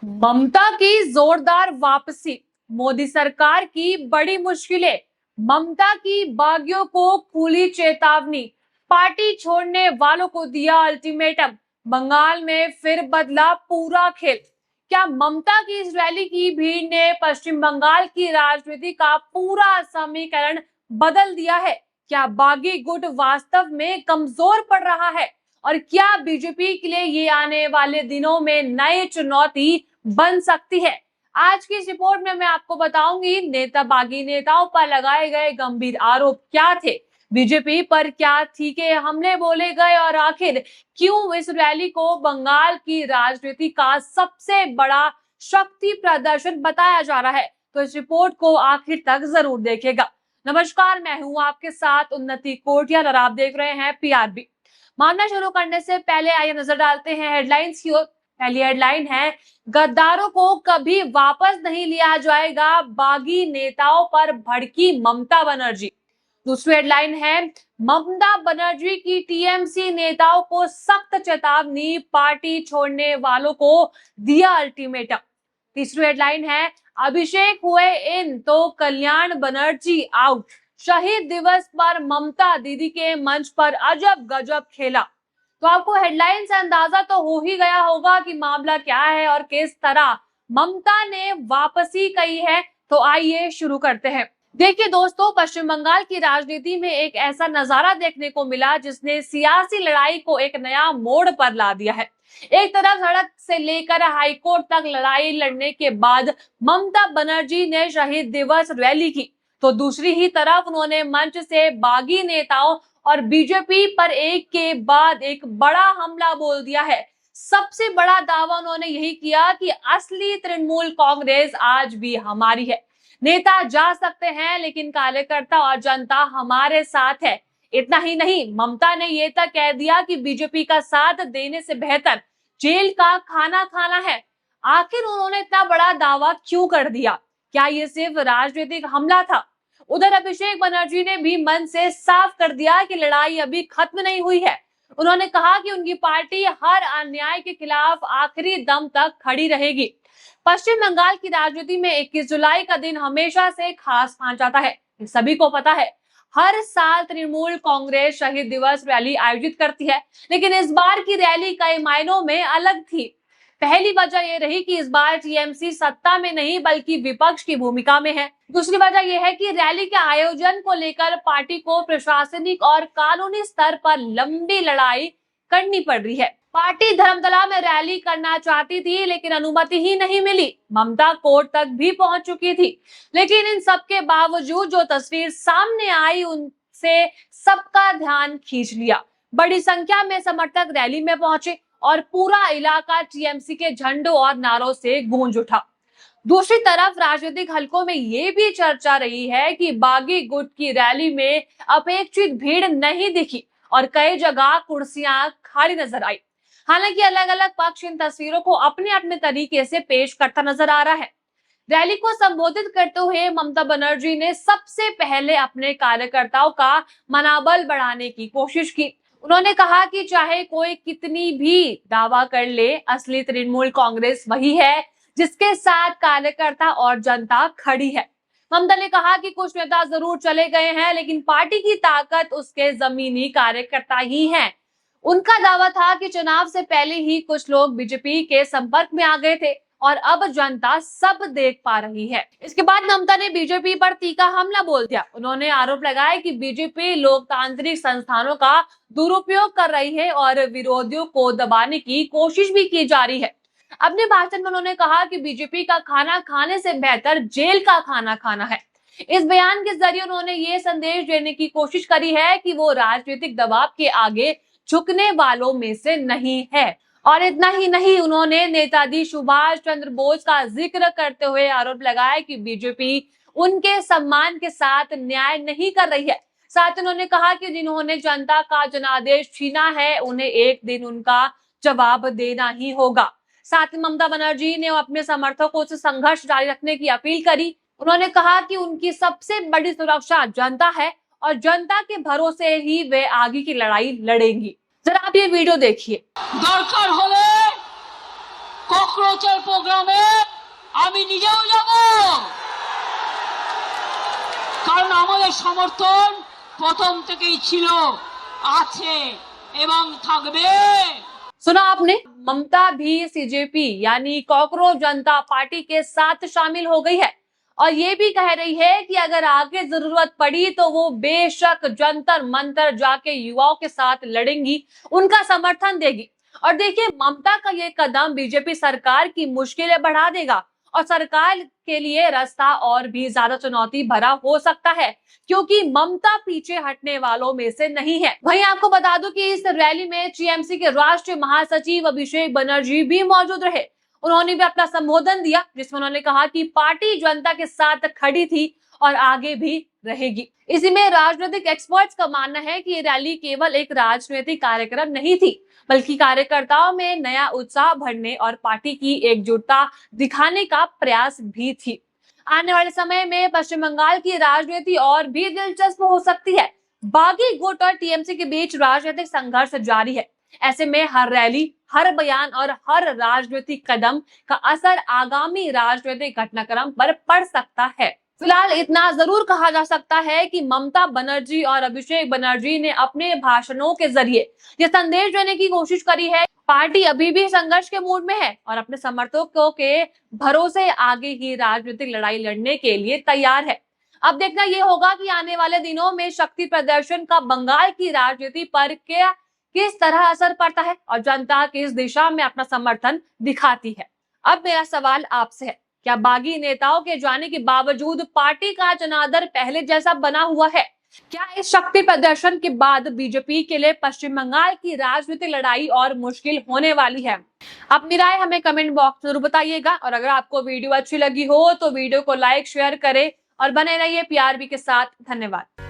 ममता की जोरदार वापसी, मोदी सरकार की बड़ी मुश्किलें, ममता की बागियों को खुली चेतावनी, पार्टी छोड़ने वालों को दिया अल्टीमेटम, बंगाल में फिर बदला पूरा खेल। क्या ममता की इस रैली की भीड़ ने पश्चिम बंगाल की राजनीति का पूरा समीकरण बदल दिया है? क्या बागी गुट वास्तव में कमजोर पड़ रहा है? और क्या बीजेपी के लिए ये आने वाले दिनों में नई चुनौती बन सकती है? आज की इस रिपोर्ट में मैं आपको बताऊंगी नेता बागी नेताओं पर लगाए गए गंभीर आरोप क्या थे, बीजेपी पर क्या तीखे हमले बोले गए और आखिर क्यों इस रैली को बंगाल की राजनीति का सबसे बड़ा शक्ति प्रदर्शन बताया जा रहा है। तो इस रिपोर्ट को आखिर तक जरूर देखेगा। नमस्कार, मैं हूं आपके साथ उन्नति कोटियाल और आप देख रहे हैं पीआरबी। मामला शुरू करने से पहले आइए नजर डालते हैं हेडलाइंस की ओर। पहली हेडलाइन है, गद्दारों को कभी वापस नहीं लिया जाएगा, बागी नेताओं पर भड़की ममता बनर्जी। दूसरी हेडलाइन है, ममता बनर्जी की टीएमसी नेताओं को सख्त चेतावनी, पार्टी छोड़ने वालों को दिया अल्टीमेटम। तीसरी हेडलाइन है, अभिषेक हुए इन तो कल्याण बनर्जी आउट, शहीद दिवस पर ममता दीदी के मंच पर अजब गजब खेला। तो आपको हेडलाइन से अंदाजा तो हो ही गया होगा कि मामला क्या है और किस तरह ममता ने वापसी कही है। तो आइए शुरू करते हैं। देखिए दोस्तों, पश्चिम बंगाल की राजनीति में एक ऐसा नजारा देखने को मिला जिसने सियासी लड़ाई को एक नया मोड़ पर ला दिया है। एक तरफ सड़क से लेकर हाईकोर्ट तक लड़ाई लड़ने के बाद ममता बनर्जी ने शहीद दिवस रैली की, तो दूसरी ही तरफ उन्होंने मंच से बागी नेताओं और बीजेपी पर एक के बाद एक बड़ा हमला बोल दिया है। सबसे बड़ा दावा उन्होंने यही किया कि असली तृणमूल कांग्रेस आज भी हमारी है, नेता जा सकते हैं लेकिन कार्यकर्ता और जनता हमारे साथ है। इतना ही नहीं, ममता ने ये तक कह दिया कि बीजेपी का साथ देने से बेहतर जेल का खाना खाना है। आखिर उन्होंने इतना बड़ा दावा क्यों कर दिया? क्या ये सिर्फ राजनीतिक हमला था? उधर अभिषेक बनर्जी ने भी मन से साफ कर दिया कि लड़ाई अभी खत्म नहीं हुई है। उन्होंने कहा कि उनकी पार्टी हर अन्याय के खिलाफ आखिरी दम तक खड़ी रहेगी। पश्चिम बंगाल की राजनीति में 21 जुलाई का दिन हमेशा से खास मान जाता है, सभी को पता है। हर साल तृणमूल कांग्रेस शहीद दिवस रैली आयोजित करती है, लेकिन इस बार की रैली कई मायनों में अलग थी। पहली वजह यह रही कि इस बार टीएमसी सत्ता में नहीं बल्कि विपक्ष की भूमिका में है। दूसरी वजह यह है कि रैली के आयोजन को लेकर पार्टी को प्रशासनिक और कानूनी स्तर पर लंबी लड़ाई करनी पड़ रही है। पार्टी धर्मतला में रैली करना चाहती थी लेकिन अनुमति ही नहीं मिली। ममता कोर्ट तक भी पहुंच चुकी थी, लेकिन इन सबके बावजूद जो तस्वीर सामने आई उनसे सबका ध्यान खींच लिया। बड़ी संख्या में समर्थक रैली में पहुंचे और पूरा इलाका टीएमसी के झंडों और नारों से गूंज उठा। दूसरी तरफ राजनीतिक हलकों में ये भी चर्चा रही है कि बागी गुट की रैली में अपेक्षित भीड़ नहीं दिखी और कई जगह कुर्सियां खाली नजर आई। हालांकि अलग अलग पक्ष इन तस्वीरों को अपने अपने तरीके से पेश करता नजर आ रहा है। रैली को संबोधित करते हुए ममता बनर्जी ने सबसे पहले अपने कार्यकर्ताओं का मनोबल बढ़ाने की कोशिश की। उन्होंने कहा कि चाहे कोई कितनी भी दावा कर ले, असली तृणमूल कांग्रेस वही है जिसके साथ कार्यकर्ता और जनता खड़ी है। ममता ने कहा कि कुछ नेता जरूर चले गए हैं लेकिन पार्टी की ताकत उसके जमीनी कार्यकर्ता ही हैं। उनका दावा था कि चुनाव से पहले ही कुछ लोग बीजेपी के संपर्क में आ गए थे और अब जनता सब देख पा रही है। इसके बाद ममता ने बीजेपी पर तीखा हमला बोल दिया। उन्होंने आरोप लगाया कि बीजेपी लोकतांत्रिक संस्थानों का दुरुपयोग कर रही है और विरोधियों को दबाने की कोशिश भी की जा रही है। अपने भाषण में उन्होंने कहा कि बीजेपी का खाना खाने से बेहतर जेल का खाना खाना है। इस बयान के जरिए उन्होंने ये संदेश देने की कोशिश करी है कि वो राजनीतिक दबाव के आगे झुकने वालों में से नहीं है। और इतना ही नहीं, उन्होंने नेताजी सुभाष चंद्र बोस का जिक्र करते हुए आरोप लगाया कि बीजेपी उनके सम्मान के साथ न्याय नहीं कर रही है। साथ ही उन्होंने कहा कि जिन्होंने जनता का जनादेश छीना है उन्हें एक दिन उनका जवाब देना ही होगा। साथ ही ममता बनर्जी ने अपने समर्थकों से संघर्ष जारी रखने की अपील करी। उन्होंने कहा कि उनकी सबसे बड़ी सुरक्षा जनता है और जनता के भरोसे ही वे आगे की लड़ाई लड़ेंगी। जरा आप ये वीडियो देखिए। दरकार होले कॉकरोचের প্রোগ্রামে আমি নিজেও যাব, কারণ আমাদের সমর্থন প্রথম থেকেই ছিল, আছে এবং থাকবে। सुना आपने, ममता भी सीजेपी यानी कॉकरोच जनता पार्टी के साथ शामिल हो गई है और ये भी कह रही है कि अगर आगे जरूरत पड़ी तो वो बेशक जंतर मंतर जाके युवाओं के साथ लड़ेंगी, उनका समर्थन देगी। और देखिए, ममता का ये कदम बीजेपी सरकार की मुश्किलें बढ़ा देगा और सरकार के लिए रास्ता और भी ज्यादा चुनौती भरा हो सकता है, क्योंकि ममता पीछे हटने वालों में से नहीं है। वहीं आपको बता दूं कि इस रैली में टीएमसी के राष्ट्रीय महासचिव अभिषेक बनर्जी भी मौजूद रहे। उन्होंने भी अपना संबोधन दिया, जिसमें उन्होंने कहा कि पार्टी जनता के साथ खड़ी थी और आगे भी रहेगी। इसी में राजनीतिक एक्सपर्ट्स का मानना है कि ये रैली केवल एक राजनीतिक कार्यक्रम नहीं थी, बल्कि कार्यकर्ताओं में नया उत्साह भरने और पार्टी की एकजुटता दिखाने का प्रयास भी थी। आने वाले समय में पश्चिम बंगाल की राजनीति और भी दिलचस्प हो सकती है। बागी गुट और टीएमसी के बीच राजनीतिक संघर्ष जारी है। ऐसे में हर रैली, हर बयान और हर राजनीतिक कदम का असर आगामी राजनीतिक घटनाक्रम पर पड़ सकता है। फिलहाल इतना जरूर कहा जा सकता है कि ममता बनर्जी और अभिषेक बनर्जी ने अपने भाषणों के जरिए ये संदेश देने की कोशिश करी है, पार्टी अभी भी संघर्ष के मूड में है और अपने समर्थकों के भरोसे आगे ही राजनीतिक लड़ाई लड़ने के लिए तैयार है। अब देखना ये होगा कि आने वाले दिनों में शक्ति प्रदर्शन का बंगाल की राजनीति पर क्या किस तरह असर पड़ता है और जनता किस दिशा में अपना समर्थन दिखाती है। अब मेरा सवाल आपसे है, क्या बागी नेताओं के जाने के बावजूद पार्टी का जनादर पहले जैसा बना हुआ है? क्या इस शक्ति प्रदर्शन के बाद बीजेपी के लिए पश्चिम बंगाल की राजनीतिक लड़ाई और मुश्किल होने वाली है? अपनी राय हमें कमेंट बॉक्स में जरूर बताइएगा और अगर आपको वीडियो अच्छी लगी हो तो वीडियो को लाइक शेयर करें और बने रहिए पीआरबी के साथ। धन्यवाद।